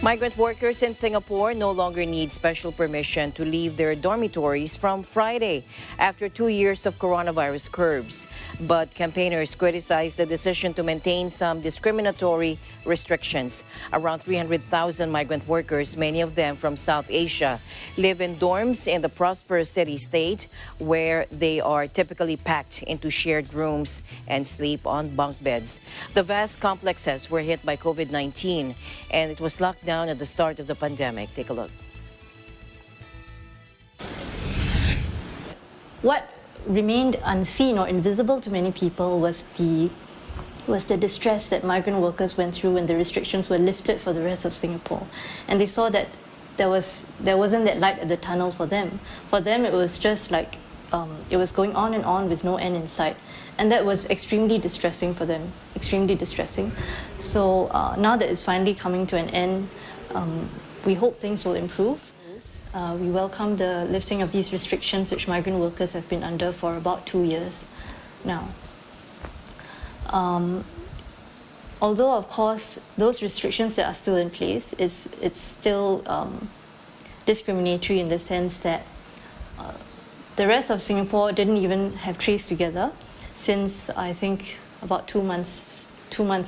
Migrant workers in Singapore no longer need special permission to leave their dormitories from Friday after 2 years of coronavirus curbs. But campaigners criticized the decision to maintain some discriminatory restrictions. Around 300,000 migrant workers, many of them from South Asia, live in dorms in the prosperous city-state where they are typically packed into shared rooms and sleep on bunk beds. The vast complexes were hit by COVID-19 and it was locked down at the start of the pandemic. Take a look. What remained unseen or invisible to many people was the distress that migrant workers went through when the restrictions were lifted for the rest of Singapore. And they saw that there wasn't that light at the tunnel for them. For them, it was just like it was going on and on with no end in sight. And that was extremely distressing for them, extremely distressing. So now that it's finally coming to an end, we hope things will improve. We welcome the lifting of these restrictions which migrant workers have been under for about 2 years now. Although, of course, those restrictions that are still in place, it's still discriminatory in the sense that the rest of Singapore didn't even have Trace Together since, I think, about 2 months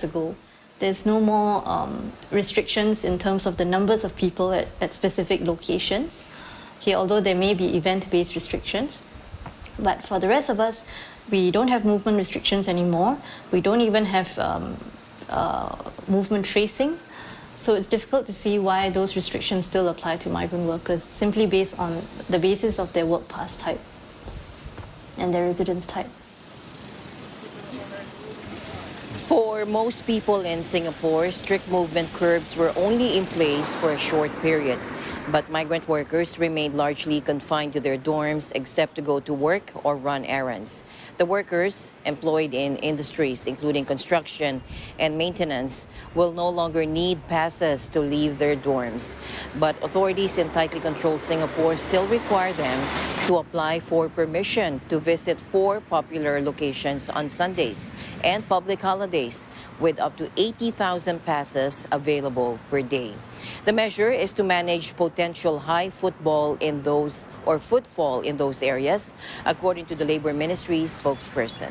ago. There's no more restrictions in terms of the numbers of people at specific locations. Okay, although there may be event-based restrictions. But for the rest of us, we don't have movement restrictions anymore. We don't even have movement tracing. So it's difficult to see why those restrictions still apply to migrant workers, simply based on the basis of their work pass type and their residence type. For most people in Singapore, strict movement curbs were only in place for a short period. But migrant workers remained largely confined to their dorms except to go to work or run errands. The workers employed in industries including construction and maintenance will no longer need passes to leave their dorms. But authorities in tightly controlled Singapore still require them to apply for permission to visit 4 popular locations on Sundays and public holidays with up to 80,000 passes available per day. The measure is to manage potential high footfall in those areas, according to the Labor Ministry spokesperson.